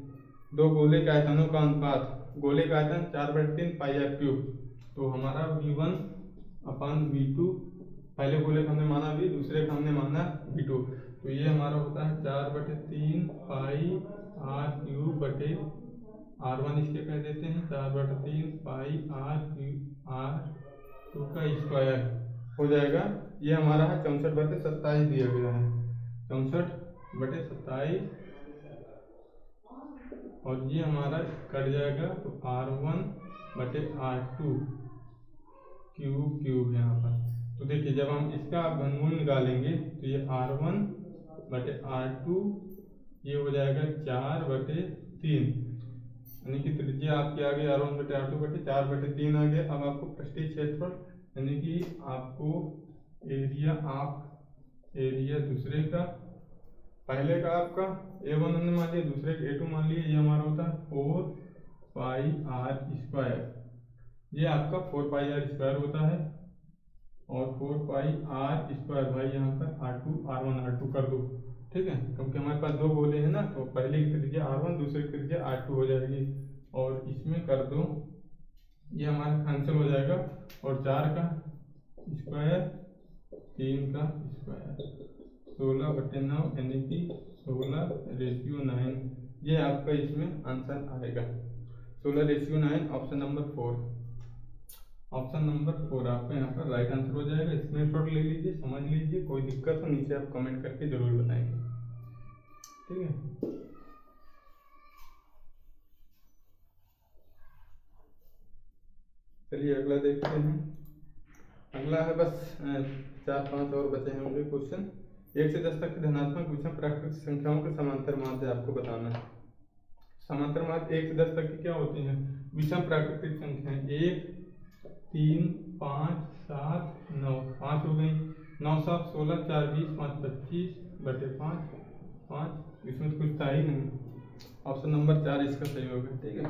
दो गोले के आयतनों का अनुपात, गोले का आयतन 4/3 πr³, तो हमारा v1/v2, पहले गोले का हमने माना v, दूसरे का हमने माना v2, तो ये हमारा होता है 4/3 πr³ r1 इसके कह देते हैं 4/3 πr² का स्क्वायर हो जाएगा। ये हमारा है 64/27 दिया गया है, 64/27 और ये हमारा कट जाएगा तो r1/r2 क्यूब यहाँ पर। तो देखिए जब हम इसका घनमूल निकालेंगे तो ये r1/r2 ये हो जाएगा 4/3, यानी कि त्रिज्या आपकी आ गई r1/r2/4/3 आ गया। अब आपको पृष्ठीय क्षेत्रफल यानी कि आपको एरिया दूसरे का, पहले का आपका a1 हमने मान लिया, दूसरे का a2 मान लिया, ये हमारा होता है 4πr², ये आपका 4πr² होता है और 4πr² भाई यहाँ पर r2 r1 r2 कर दो, ठीक है, क्योंकि हमारे पास दो गोले हैं ना, तो पहले की त्रिज्या r1 दूसरे की त्रिज्या r2 हो जाएगी और इसमें कर दो, ये हमारा कैंसिल हो जाएगा और 4 का स्क्वायर 3 का स्क्वायर 16/9 यानी कि 16:9, ये आपका इसमें आंसर आएगा 16:9, ऑप्शन नंबर 4, ऑप्शन नंबर 4 आपका यहाँ पर राइट आंसर हो जाएगा। स्क्रीनशॉट ले लीजिए, समझ लीजिए, कोई दिक्कत हो नीचे आप कमेंट करके जरूर बताएंगे, ठीक है। चलिए अगला देखते हैं। अगला है बस 4-5 और बचे हैं मुझे क्वेश्चन। 1 से 10 तक की धनात्मक विषम प्राकृतिक संख्याओं के समांतर माध्य आपको बताना है। समांतर माध्य 1 से 10 तक की क्या होती हैं? विषम प्राकृतिक संख्याएं 1, 3, 5, 7, 9। 5 हो गई। 9, 7, 16, 4, 20, 5, 25 बटे 5, 5। इसमें तो कुछ था ही नहीं। ऑप्शन नंबर 4 इसका सही होगा। ठीक है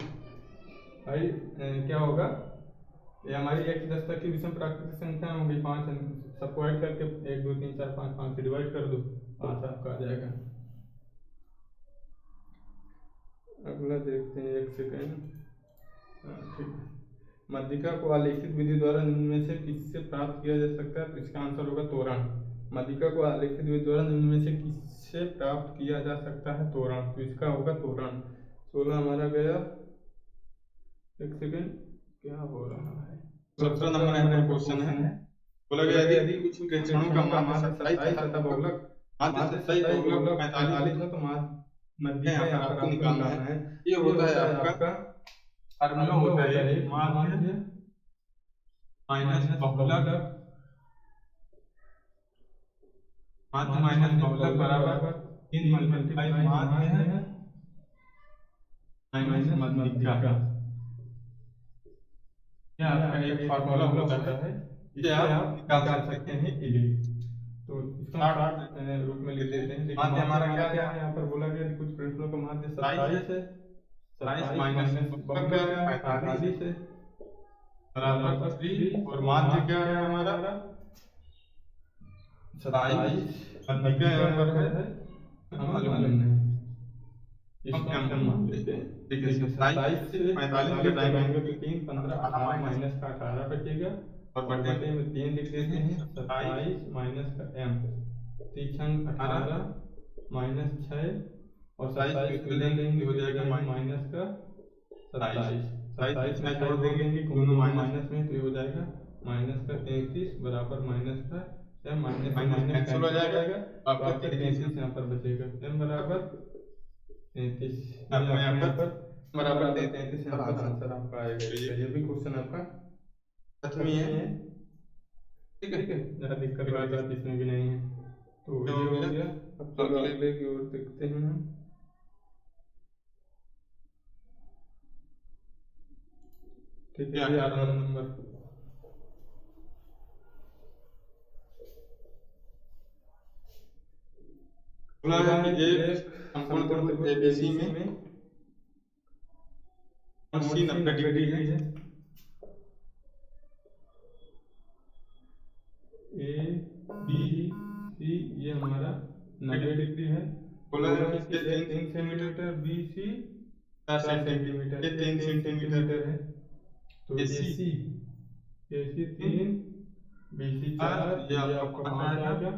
भाई, क्या होगा? ये हमारी 1 से 10 तक की विषम प्राकृतिक संख्या होंगी। 5 सबको ऐड करके 1, 2, 3, 4, 5, 5 से डिवाइड कर दो, 5 आपका आ जाएगा। अगला देखते हैं, 1 सेकेंड। ठीक है, मध्यिका को आलेखित विधि द्वारा निम्न में से किससे प्राप्त किया जा सकता है? तो इसका आंसर होगा तोरण। मध्यिका को आलेखित विधि द्वारा निम्न में से किससे प्राप्त किया जा सकता है? तोरण। तो इसका होगा तोरण। 16 हमारा गया। 1 सेकेंड, क्या हो रहा है? 17 नंबर का क्वेश्चन है। बोला गया यदि कुछ प्रेक्षणों का माध्य 27 तथा बहुलक माध्य 27 बहुलक 45 हो तो मध्यिका यहाँ यहाँ पर पर आपको आपको निकालना निकालना है। है। ये होता है आपका फार्मूला होता है माध्य माइनस बहुलक माध्य माइनस बहुलक बराबर 3 मल्टीप्लाई माध्य माइनस मध्यिका। यह आपका एक फार्मूला होता है, इसे आप निकाल सकते हैं इजीली। तो इसको हम शॉर्ट रूप में लिख देते हैं। देखिए माध्य हमारा क्या है? यहाँ पर बोला गया कि कुछ प्रश्नों का माध्य 27 है। 27 माइनस बहुलक है 45 है बराबर 3 और माध्य क्या है हमारा 27। मध्यिका यहाँ पर है मालूम नहीं, इसको हम मान लेते हैं। देखिए 27 से 45 घटाएंगे तो 3, 15, 18 माइनस का 18 बचेगा और और बटे में 3 लिख देते हैं। 27 माइनस का m 3 18 माइनस 6 और 27 को ले लेंगे तो हो जाएगा माइनस का 27। 27 में 6 जोड़ देंगे, दोनों माइनस में, तो ये हो जाएगा माइनस का 33 बराबर माइनस का m। माइनस से माइनस कैंसिल हो जाएगा तो आपका 33 यहाँ पर बचेगा। m बराबर 33 यहाँ पर बराबर 33 यहाँ पर आंसर आपका आएगा। ये भी क्वेश्चन आपका खत्म ही है। ठीक है, ज़्यादा दिक्कत वाली बात इसमें भी नहीं है। तो ये हो गया। अब चलो अगले की ओर देखते हैं हम। ठीक है, 18 नंबर। बोला है कि एक समकोण त्रिभुज एबीसी में कोण सी 90 डिग्री है। ए बी सी ये हमारा 90 डिग्री है। बोला है कि ये 3 centimetre, B C 4 4 centimetre, centimetre, ये 3 3 सेंटीमीटर सेंटीमीटर है। तो AC AC 3, BC 4, ये आपका 5 आ गया।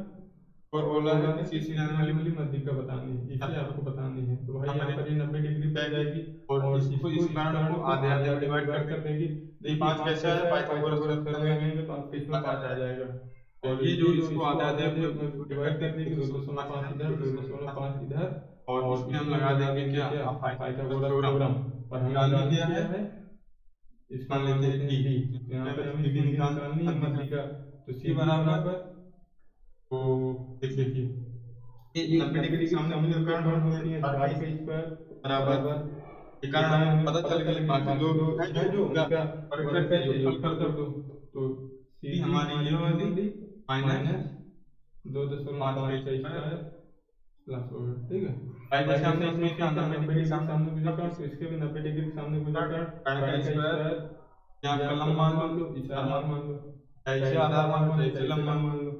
और बोला है कि सीधी आने वाली मध्यिका बतानी है, इसे आपको बतानी है। तो भाई यहाँ पर ये 90 डिग्री पे जाएगी और इसको इस कारण को आधे आधे में डिवाइड कर देगी। देखिए 5 कैसे आया? पाइथागोरस थ्योरम लगेंगे तो आपके इसमें 5 आ जाएगा। और ये जो इसको आधे आधे में डिवाइड कर देगी, 2.5 इधर, 2.5 इधर, और इसमें हम लगा देंगे क्या? Pythagoras theorem. और हमें निकालनी क्या है? इसको मान लेते हैं डी। यहाँ पर हमें सीधी निकालनी है मध्यिका। तो सी बराबर, तो देखिए ये 90 डिग्री के सामने जो कर्ण होती है 4 का स्क्वायर बराबर, ये कारण हमें पता चल गया। बाकी दो है जो उनका वर्ग वर्ग करके करके योगफल योगफल कर दो। तो सीधी हमारी ये वाली माइनस 2.5 का स्क्वायर प्लस होगा। ठीक है, जैसे हमने हमने इसमें क्या 90 डिग्री के सामने गुजर कर्ण, तो इसके भी 90 डिग्री के सामने गुजर कर्ण का स्क्वायर यहाँ या कलम मान लो, इसे आधार मान लो, ऐसे आधार मान लो, ऐसे इसे लंब मान लो।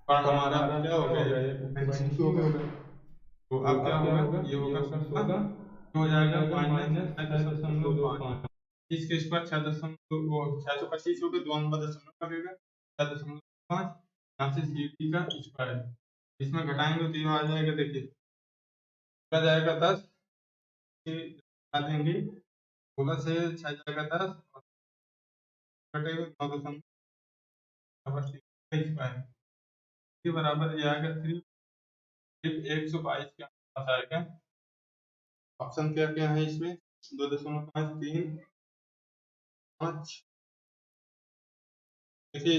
कारण हमारा क्या हो गया? गया? 1/2 हो गया। तो अब क्या होगा? ये होगा 16 हो जाएगा माइनस 6.25। इसके स्क्वायर 625 हो गया, 2 नंबर दशमलव लगेगा 6.5। यहाँ से सी का स्क्वायर इसमें घटाएंगे तो ये आ जाएगा। देखिए क्या जाएगा 10 देंगे, 16 से 6 जाएगा 10 घटेगा 9.5 के बराबर ये आएगा 3 122 के आसपास आएगा। ऑप्शन क्या क्या है इसमें? 2.5, 3, 5 देखिए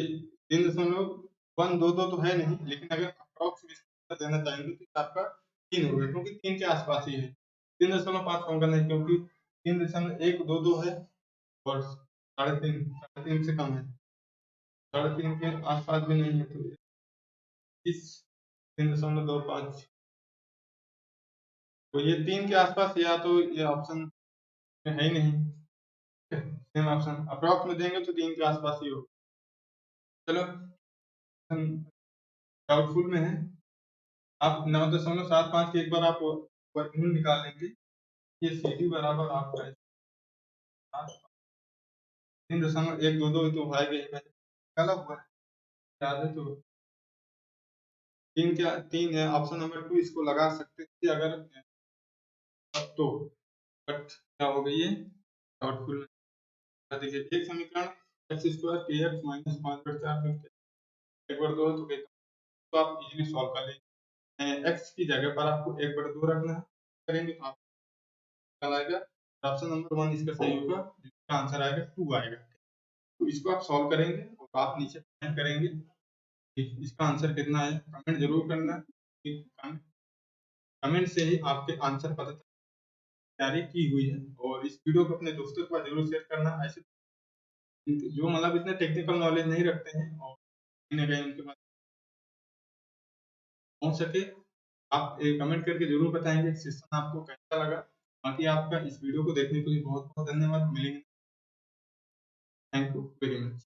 3.122 तो है नहीं, लेकिन अगर अप्रॉक्स देना चाहेंगे तो आपका 3 होगा, क्योंकि 3 के आसपास ही है। 3.5 होगा नहीं, क्योंकि 3.122 है और 3.5 से कम है, 3.5 के आसपास भी नहीं है, तो इस 3.25, तो ये 3 के आसपास, या तो ये ऑप्शन है ही नहीं, सेम ऑप्शन अप्रॉक्स में देंगे तो 3 के आसपास ही होगा। चलो डाउटफुल में है, आप 9.75 के एक बार आप वर्गमूल निकाल लेंगे, ये सी डी बराबर आपका 3.122 तो है गई, गलत हुआ याद है तो 3 है ऑप्शन नंबर 2, इसको लगा सकते थे अगर तो, बट क्या हो गई है डाउटफुल में। देखिए एक समीकरण एक्स स्क्वायर के एक्स माइनस 5/4 एक बार दो तो तो आप इजीली सॉल्व कर लेंगे। एक्स की जगह पर आपको 1/2 रखना है, करेंगे तो आप आएगा ऑप्शन नंबर 1 इसका सही होगा, जिसका आंसर आएगा 2 आएगा। तो इसको आप सॉल्व करेंगे और आप नीचे कमेंट करेंगे कि इसका आंसर कितना है, कमेंट जरूर करना, कमेंट से ही आपके आंसर पता तैयारी की हुई है। और इस वीडियो को अपने दोस्तों के पास जरूर शेयर करना, ऐसे जो मतलब इतने टेक्निकल नॉलेज नहीं रखते हैं और कहीं ना कहीं उनके पास पहुंच सके। आप कमेंट करके जरूर बताएंगे सेशन आपको कैसा लगा। बाकी आपका इस वीडियो को देखने के लिए बहुत बहुत धन्यवाद। मिलेंगे, थैंक यू वेरी मच।